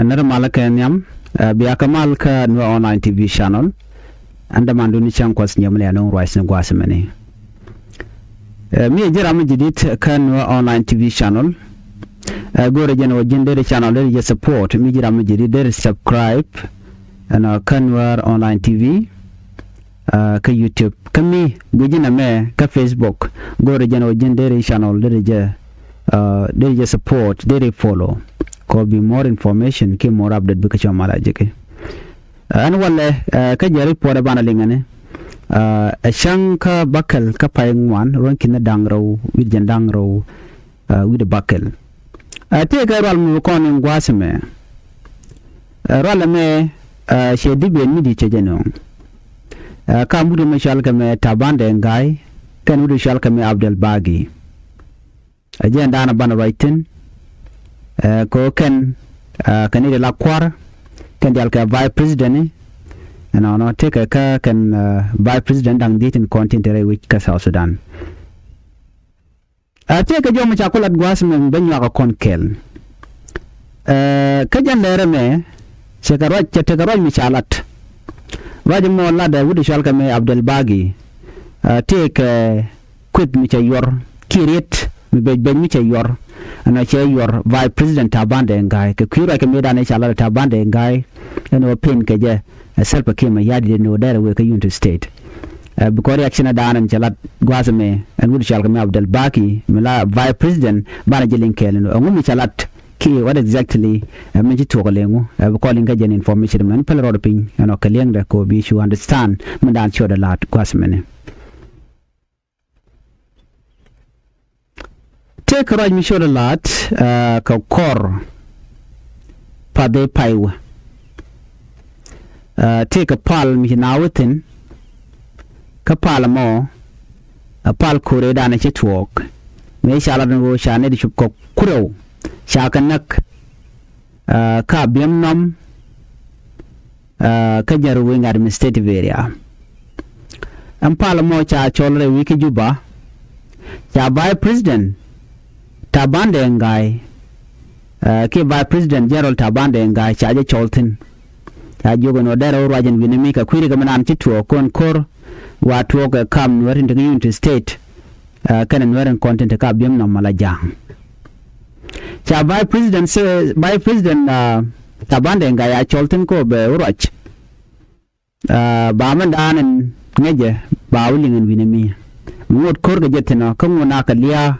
another Malakenyam, Biakamal ka Nuer online TV channel, and the Manduni Chankwas Nyamle no rice and guasemani. Me Jeremy did can Nuer online TV channel. Go to General Gender channel, there is support. Me Jeremy did there is subscribe and can Nuer online TV. Ka YouTube, ka me, Gujina me, ka Facebook, go to General Gender channel, there is support, there is follow. Could be more information, ke more update because you're malajike. And wale, ka jari pore bana lingane. A shanka bakal ka paying one, ranking the dangro, with jan dangro, with the bakal. Take a roll mukon in guasame. Rollame, she dibi midi chejeno. Kamudu Mishalkame Tabanda and Guy, Kanudu Shalkame abdalbaagi. Again, Dana Banawaitin, Koken, Kanida Laquar, Kandialka Vice President, and I'll not take a car can Vice President and date in content which South Sudan. Take a Jom Chacolat Guasman Benyaka Conkel. Kajan Lerame, Chekarot Chekarot Michalat. Vajimo lada wudi shalkame abdalbaagi take quit micha yor kirit be micha yor ana che yor vice president tabande ngai ke kira ke medane shala tabande ngai eno pin ke je self kema yadi no dare we ke unit state because reaction da nan chalat gwazame and wudi shalkame abdalbaagi mila vice president bana jilin kelen ngumi chalat what exactly meji to lengu calling gajen information man pel rodping and kaleng da ko bi you understand mandan show the lot kwasmene take right mi show the lot ka kor pade paiwa take a pal mi nawatin ka pal mo a pal kore da na chitwok me shala no shane di shuk ko kuro Shakanak ka Biamnam Kajar wing administrative area. And Palamo cha cholre wiki juba. Cha by President Tabande Ngai Ki by President Gerald Tabande Ngai Chaja Cholton. Jogan Odero Rajan Winamika Quirigaman Chitu Kon Kor what walk come were in the unity state can and content a Biamnam Malajang. Cha by President Tabande Ngai Cholton ko be urach. Baman and Neja Bowling and Winami. Wood Korga Jetino, come Naka Lia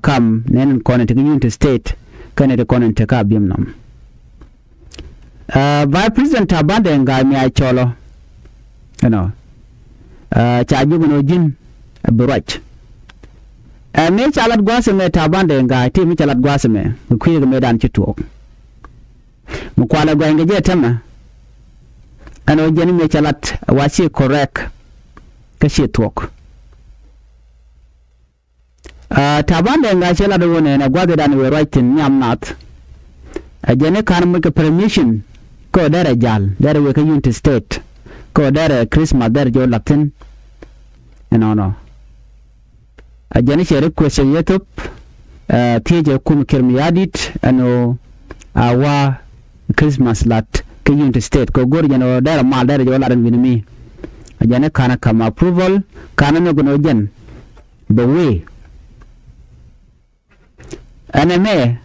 come Nen Conan to state, Canada Conan Taka Biamnam. By President Tabande Ngai me I cholo. You know. Chajugan Jin Burach. Me chalat guasame tabande ngai ti mi chalat guasame ku me dan chitok mu kwala gwa ngeje tema ano jeni me chalat wasi correct ka chitok tabande ngai chalat wona na gwa dan we writing nyam nat ajene kan mu ka permission ko dara jal dara we ka unity state ko dara Christmas dara jo latin no Ajani shere question YouTube teje kum kirmiyadit ano awa Christmas lat ke unity state ko gor jano dara mal dara jola ran winimi ajane kana kama approval kana no gono jen the way aname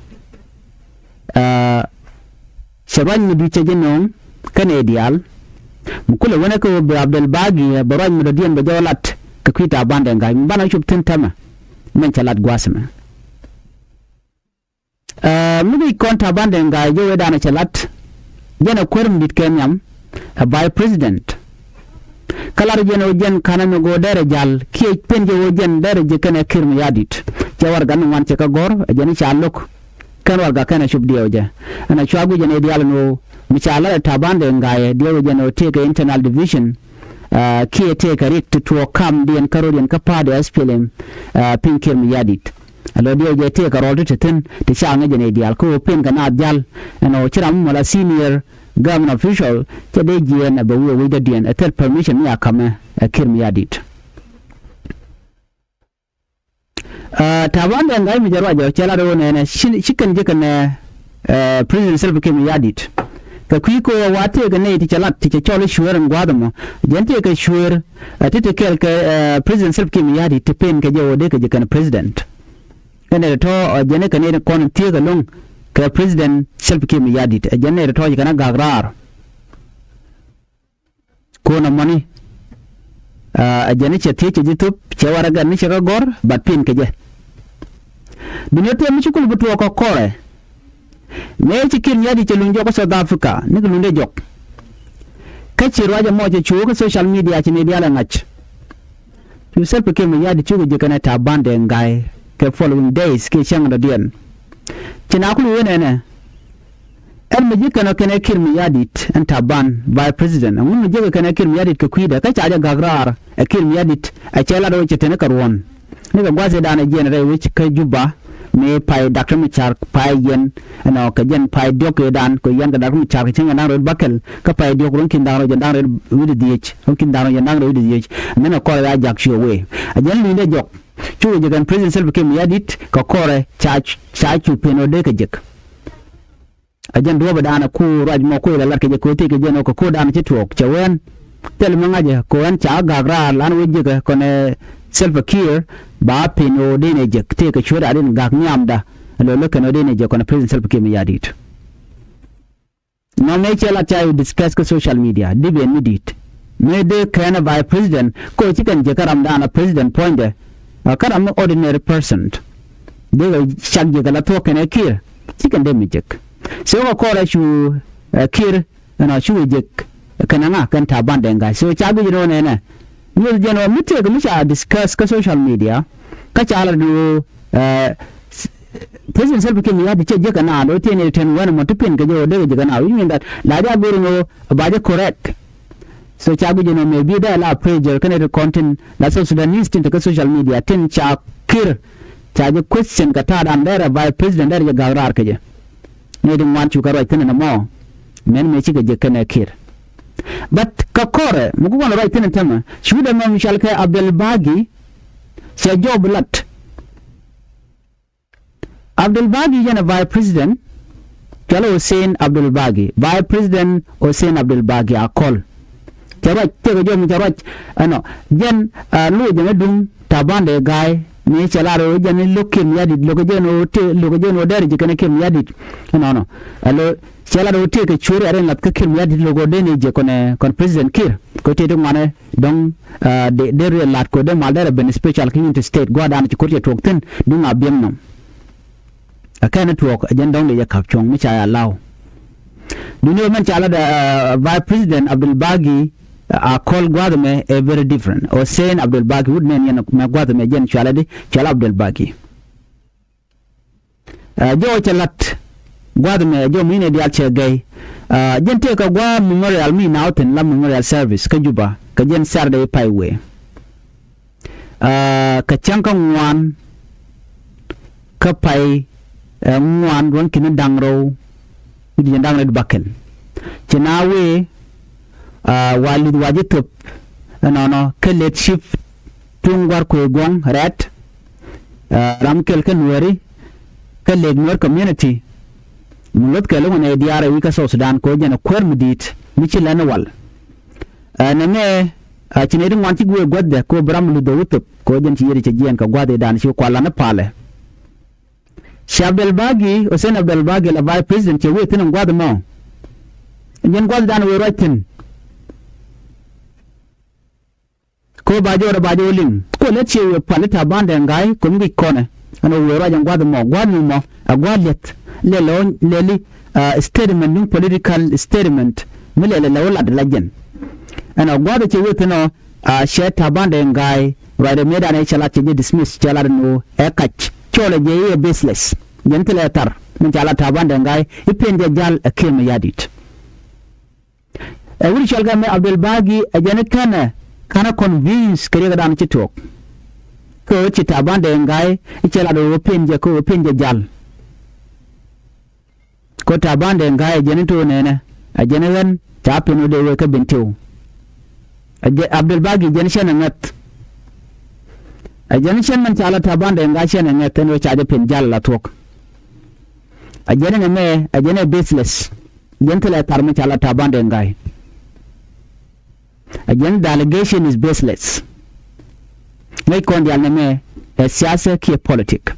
shaban mi duche jenom kanedial mukule wona ko abdalbaagi baran mi dien be jolat ka kwita bande ngai mbana chup tentama men chalat gwasama mudi konta bande ngai jo wedana chalat jena kwerm dit kenyam by president kalar jeno jen kanano go dere jal ki penje wo jen dere je kana kirmi yadit jawar gan wan ce ka gor jeni chalok kan warga kana chup dioje ana chwagu jene dial no mi chala tabande ngai dio jeno take internal division ki take rit to come the encouraging kapade SPLM pinkir mi yadit alo dio je take role to ten te changa jene dial ko pin kana jal no chiram mala senior government official ke de jien ba we de dien a third permission ya kama kir mi yadit tabande ngai mi jarwa jo chala do ne shikan je kana president self kim yadit ka kuiko wate ga ne ti chalat ti chole shuwer ngwadamo gente ka shuwer tete kel ka president self kim yadit te pen ka je wode ka je kan president ene to jene ka ne kon tie ga long ka president self kim yadit jene to kana gagrar ko na mani jene che tie che jitup che waraga ni che gor bat pin ka je dunyote mi chukul butu ko kore ne chikin yadi chelunjo ko South Africa ni lunde jok kachi roja moja chuo social media chi media la ngach you self became yadi chuo je kana ta bande ngai ke following days ke chang da dien china ku wene ne en me jikana kana kirmi yadit en ta ban by president mun me jikana kana kirmi yadit ke kuida ka cha gagrar e kirmi yadit a chela do chetene karwon ni ga gwaze da na jenere which ka juba me pai Dr. Michar pai yen no ka jen pai dok dan ko yan ga Dr. Michar ke chenga nang bakel ka pai dok ron kin daro jandang red widi dich ron kin daro jandang red widi dich nena ko ya jak show we a jen ni de jok chu je gan president self kim yadit ka kore cha chu peno de ka jek a jen do ba dana ku raj mo ko la lar ke je ko te ke jen ko dan ci tok cha wen tel manga je ko an cha gagra lan we je ko ne self care ba pino de ne je te ka chura din gak nyamda lo lo kano de ne je ko na president self kim yadit no me chela cha discuss ko social media dibe ni dit me de kana by president ko chikan je karam da na president point karam no ordinary person de ga chak je kala to kana kir chikan de mi jek so ko ra chu kir na chu je kana na kan ta bande nga so cha bi no ne na you know mite ga misha discuss ka social media ka cha ala do president self kim ya dice je kana do te ne ten wani mutupin ga je de ga na yin that la da gori no ba je correct so cha bi no maybe da la pressure kana the content la so Sudanese tin ka social media tin cha kir cha je question ka ta dan da by president da ga gawrar ka je ne din wan chu ka right tin na mo men me ci ga je kana kir but kakore mugu wana right tin tama shuda ma mishal ka abdalbaagi se job lat abdalbaagi yana vice president kala Hussein abdalbaagi vice president Hussein abdalbaagi a call jara te go jom jara ano jen lu jena dum tabande guy ni chalaro jeni lokim yadit logo jeno te logo jeno der jikane kem yadit no allo chalaro te ke churi aren lat ke kem yadit logo deni je kon president kir ko te dum mane dong de lat ko de mal der ben special king to state go dan ci ko te tokten dum abiem no akana tok ajen dong de yakap chong mi cha law dunyo man chala da vice president abdalbaagi a call Guadame a very different or saying abdalbaagi would mean na Guadame jen chaladi chala abdalbaagi jo chalat Guadame jo mine di alche gay jen te ka gwa memorial mi nauten la memorial service ka juba ka jen sarde paiwe ka chanka ngwan ka pai ngwan ron kin dangro di dangro bakel chinawe walid wajitup no kelet shift tungwar ko gong rat ramkel kan wari kelet Nuer community mulot kelo ne diara wi ka so Sudan ko jena kwermdit michilana wal nane chinedi wanti gwe godde ko bram lu do wutup ko jen ci yeri ci jien ka gwade dan ci ko lana pale Abdalbaagi Hussein abdalbaagi la vice president ci wetin gwade mo jen gwade dan we writing ko bajo ling ko let's say we palita bande ngai ko ngi kone ano we raja gwade mo agwalet leli statement ning political statement mele la wala de lajen ana gwade che wetino sheta bande ngai rade meda na chala che dismiss chala no ekach chole je ye baseless gentile tar mun chala ta bande ngai ipende jal akem yadit wuri chalga me abdalbaagi ajane kana convince kare dan ci tok ko ci tabande ngai icela do penje jal ko tabande ngai jeni to nene a jeni wen ta pino de we ka bintu abdalbaagi jeni shena ngat a jeni shen man cala tabande ngai shena ngat no cha de pen jal la tok ajene me ajene baseless gentile tarmi chala tabande ngai again the allegation is baseless ngai kon dia me siasa ki politic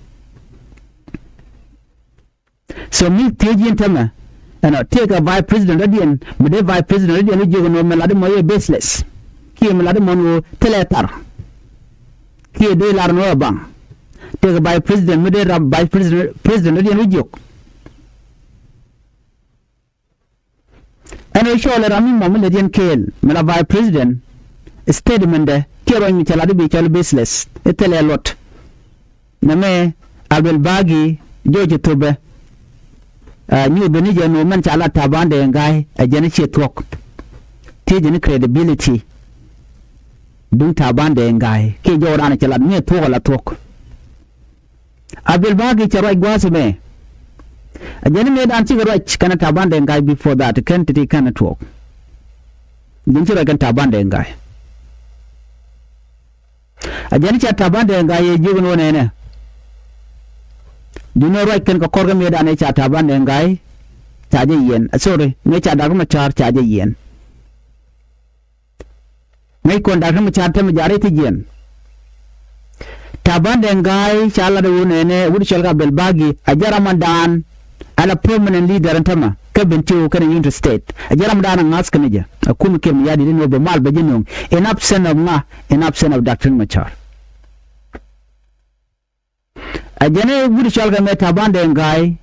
so mi teji intama and take a vice president radian mede vice president radian jogo no melade moye baseless ki melade monu teletar ki de lar no bang take a vice president mede vice president radian jog and show le rami mo le dien kel mela vice president statement de kero mi chala de be chala baseless etele lot na me abdalbaagi joje tobe new benije no man chala tabande ngai ajene chetok tejene credibility dun tabande ngai ke jorana chala me to la tok abdalbaagi chara gwasme ajene me dan ci garach kana tabande ngai before that kan titi kana tok din ci kan tabande ngai ajene ci tabande ngai jogon wona ne dino right kan ko korga me dan ci tabande ngai taje yen sorry me ci daga ma char taje yen me kon daga ma char ta ma jare ti yen tabande ngai chala de wona ne wudi chalga abdalbaagi ajara mandan ala permanent leader antama kabinti kana unit state ajaram dana ngaskanija akuma kem yadi dino be mal bajinong in absence of Dr. Machar ajane gudi chalga meta bande ngai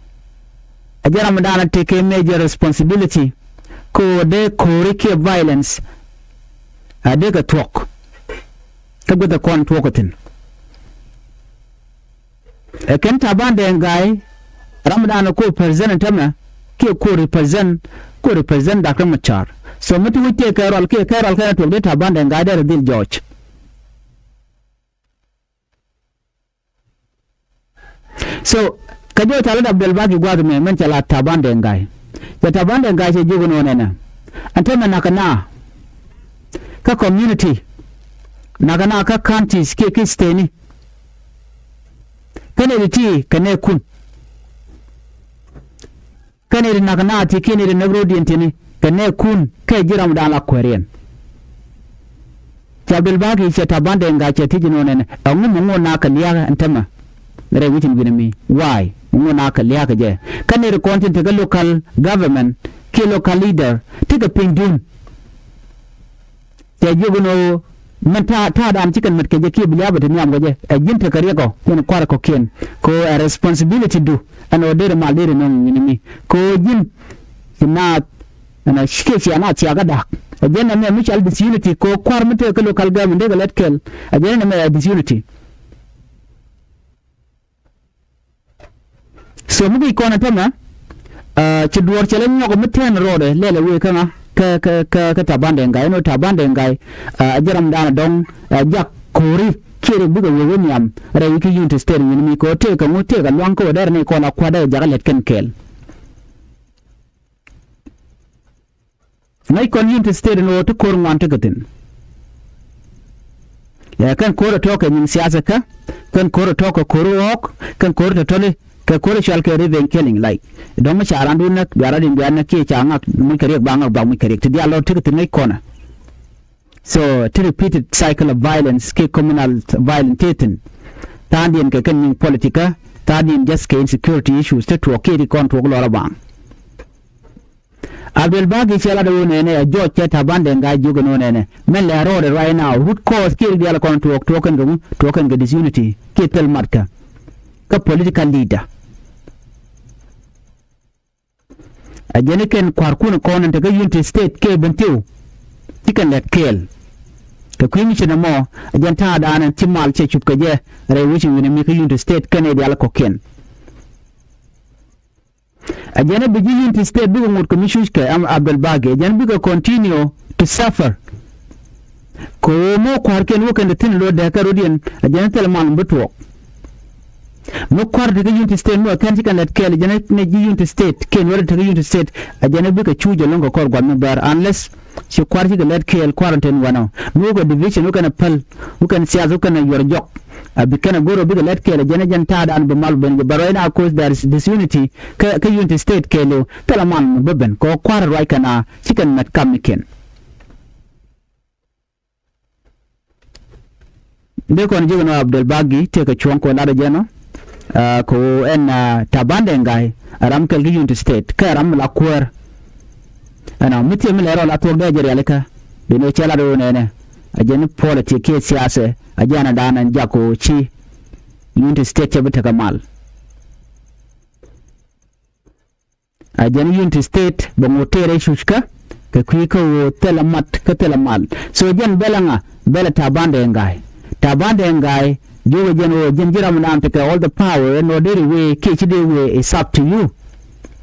ajaram dana take major responsibility ko de korike violence adega talk kagoda kon talkatin ken tabande ngai Ramadan ko present tama ke ko represent Dr. Machar so mutu wite kairol kana to data banda ngada dil George so kajo tala da abdalbaagi gwadu me men tala tabande ngai ya tabande ngai je jogo no nena antema nakana ka community nakana ka counties ke steni kane ti kane kun kane ri nakana ti kene ri nagro dientini kane kun kai jiram da la kweren abdalbaagi ce tabande ngai ce tijino nene angu mungo na kaliya antema re witin binami why mungo na kaliya ka je kane ri content ga local government ke local leader tiga pingdun te jogono menta ta dan cikan matke je ke biya bata nyam gaje jinta kariya ko kun kwara ko ken ko a responsibility do an odere mal dere non minimi ko jin na ana shike shi ana ci aga da ajena me mutual disunity ko kwar mute ko local government de letkel ajena me disunity so mugi ko na tama ci duwar chelen nyoko muten rode lele we kama ka tabande ngai no tabande ngai ajaram dana dong jak kori kire buga wewe nyam re wiki unit state ni ko te ka ngote ka lwan ko der ne ko na kwada jagalet ken kel ngai kon unit state no to kor ngwan tegatin ya kan ko to ka nin siyasa ka kan ko to ka koro ok kan ko to tole ka kore shal ke reven killing like don ma sharan dun nak biara din biara ke changa mun kare ba mu kare ti dia lo tik tin kona so to repeated cycle of violence ke communal violence tandien ke kan politika tandien just ke insecurity issues to ke ri kon to lo bang abdalbaagi chala do ne jo che tabande nga jugo no ne men le road right now root cause ke dia kon to kan ga disunity ke tel marka ka political leader ajene ken kwarkun konan daga unity state ke bentiu tikan let kel ka kwimi chena mo ajanta da anan timal che chupka je re wuci wini mi ka unity state kane di ala koken ajene bigi unity state bigo ngut commissions ke am abdalbaagi ajene bigo continue to suffer ko mo kwarken wukan da tin lo da ka rodien ajene telman buto no kwar daga unity state no kan tikan let kel jana ne unity state ken wala daga unity state ajana bi ka chuja longo kor gwan bar unless she kwar tiga let kel quarantine wana no go division no kana pal no kana siya no kana yor jok bikana goro biga let kele jene jan tada an bemal ben baro ina of course there is disunity ka unity state kelo pela man beben ko kwar right kana chicken mat kamiken de kon jigo no abdalbaagi te ka chon ko nada jeno ko en tabande ngai aram kel unity state ka aram la kwar ana mutie mi lero la to de jere aleka bino chela do nene ajeni politics siyasa ajana dana jako chi unity state chebta kamal ajeni unity state bangotere shushka ka kwiko telamat ka telamal so jen belanga bela tabande ngai jogo jenjira mun take all the power and no deri we kichide we is up to you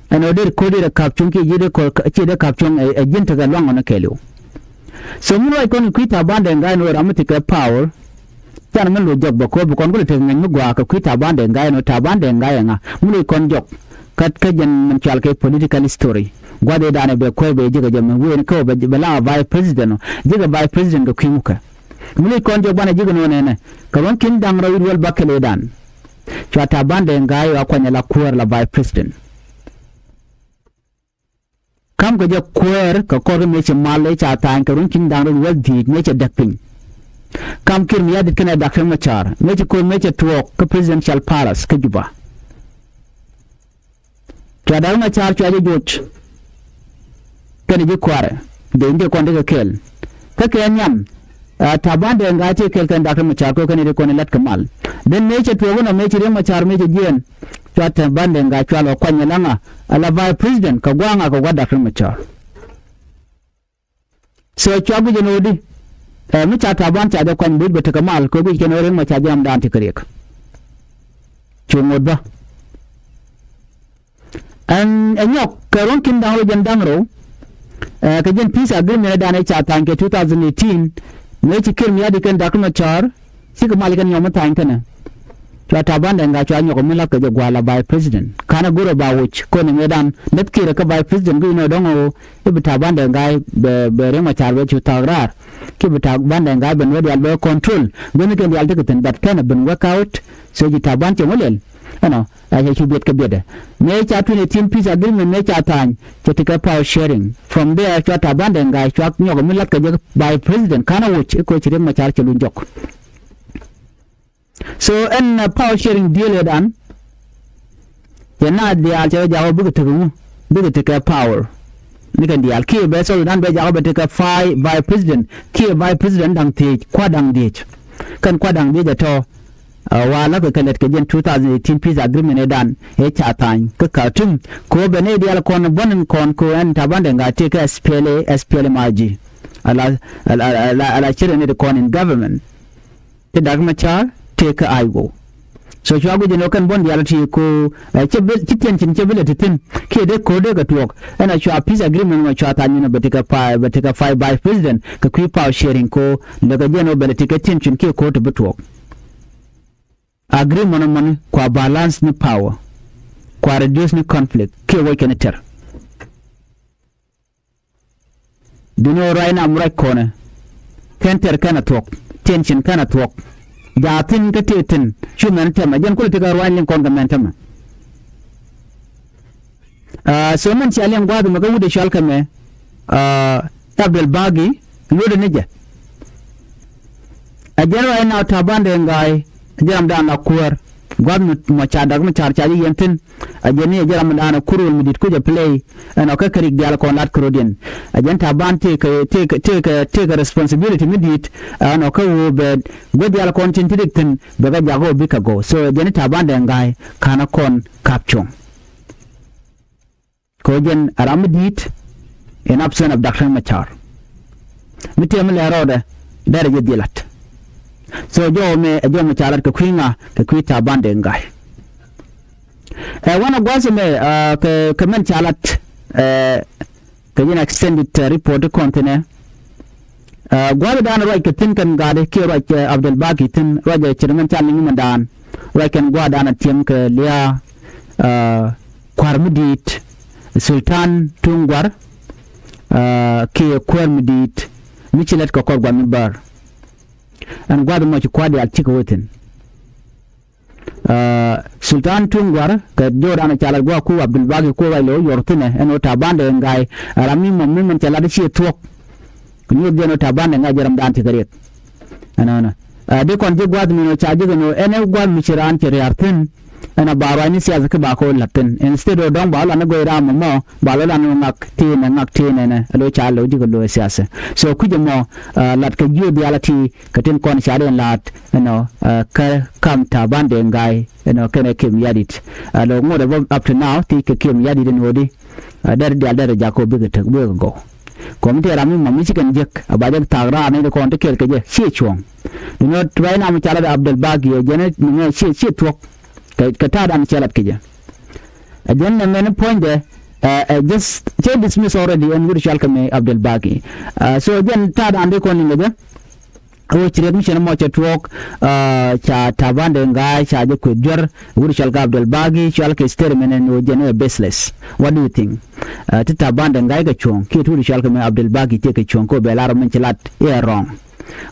and no deri kodi da kapchun ki jide ko chide kapchun ajenta ga lwango na kelo so mun wai kon kwita bande ngai no ramutika power tan men lo jog bako bu kon gule ngan gwa ka kwita bande ngai no tabande ngai nga mun kon jog kat ka jen man chal ke political story gwade dane be ko be jiga jam wen ko be bala vice president jiga vice president ko kwimuka mun kon jog bana jiga no nene ka ron kin dang rawir wal bakale dan chata bande ngai wa kwanya la kuer la vice president kam ko je kuer ka ko me che male cha tan ka ron kin dang rawir di me che dakpin kam kir mi yadit kana Dr. Machar meche ko meche tuok ka presidential palace ka juba Dr. Machar chwaje jot kana je kware de inde konde ka kel ka kenyam tabande ngate kel kan Dr. Machar ko kana de kon lat kamal den meche tuok no meche de Machar meche jien chwata bande nga chwalo kwanya langa ala vice president ka gwanga ko Dr. Machar so chwagu je nodi mi cha taban cha da kwan bid bata kamal ko bi kenore ma cha jam dan tikrek chungod ba an anyok karon kin dawo jan dangro ka jen peace agreement da ne cha tanke 2018 ne ci kirmi ya dikan Dr. Machar sika malikan yoma tankana cha taban da nga cha nyoko mila ka gwala by president kana goro ba wuch ko ne medan net kira ka by president go no dongo ibi taban da nga be re Machar be chu tagrar ki bita banda ngai ben wadi albe control goni ken yalde keten that kind of work out so ji taban che molel ano aje chu bet ka bede me cha tune team peace agreement me cha tan che tika power sharing from there cha taban ngai cha nyogo milat ka je by president kana wuch ko chire Machar che lun jok so en power sharing deal dan yana dia cha jawo bugu tika power nikan dial ki be so dan be jago be ka fai vice president ki vice president dang te kwadang de kan kwadang de to wala ka kalet ke jen 2018 peace agreement dan e cha tan ka tum ko be ne dial kon bonen kon ko en tabande nga te ka SPL maji ala chire ne de kon in government te Dr. Machar te ka aigo so chwagu jeno kan bon dial ti ko chiten chebele titin ke de ko de gatwok ana chwa peace agreement ma chwa tan ni batika five vice president ka kwi power sharing ko daga jeno bele tiketin chin ke ko to betwok agreement man kwa balance ni power kwa reduce ni conflict ke wo keneter duno raina murai kone kenter kana twok tension kana twok jatin ka tetin shuman tema jan kul tiga ruwan kon ga mentama so man ci alen gwadu maga wude shalka me abdalbaagi lode neja ajaro ina tabande ngai jam da na kuwar gwadu mo cha dag mo char chaji yentin ajeni jaram da na kurul midit kuja play ana ka karik dial ko lat krodien ajan tabante take responsibility midit ana ka wo be godi al kon tintin be ga jago bikago so ajeni tabande ngai kana kon capture ko jen aramidit in absence of Dr. Machar mitem le roda daraje dilat so jo Machar ka kwinga ka kwita bande ngai wana gwase me ka men chalat ka yin extended report container gwada dan right ka tin kan gade ke right abdalbaagi tin raja chirman chalin mandan right kan gwada na tim ka liya kwarmudit sultan tungwar ke kwarmudit michilet ka korgwa mibar an gwada mo ci kwadi al chika wotin sultan tungwar ka jora na chala gwa ku abdalbaagi ko wa lo yortine eno tabande ngai rami mammi man chala de chi tok kunyo de no tabande ngai jaram dan tigariet ana de kon je gwad mi no chaje no ene gwad mi chiran ke yartin ana baro ni siya zaka ba ko latin instead of don ba la na go ira mo ba la no ngak ti ne lo cha lo ji lo siya so ku je mo lat ka ju reality ka tin kon sha den lat ka kam ta bande ngai kene kim yadit lo mo de up to now ti ka kim yadit den wodi dar jakob bi ta go kom te rami mammi chikan jek abajak tagra ne ko onte kel ke je chi chuang try na mi chala abdalbaagi jene ne chi tok ka ta dan chalat ke je again the point there just dismiss already and we shall come abdalbaagi so again ta dan de ko ni nge o chire mi chene mo cha tok cha tabande ngai cha je ko jor we shall ga abdalbaagi shall ke stermene no jene baseless. What do you think tita bande ngai ga chong ki tu shall come abdalbaagi te ke chong ko belar min chalat wrong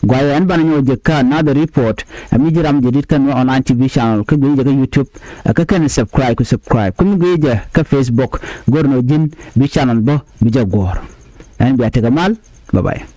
gwaya an ban nyo je ka na the report mi jiram je dit kan online tv channel ka gwe je youtube ka kan subscribe kum gwe je ka facebook gorno jin bi channel bo bi je gor an bi atagamal bye bye.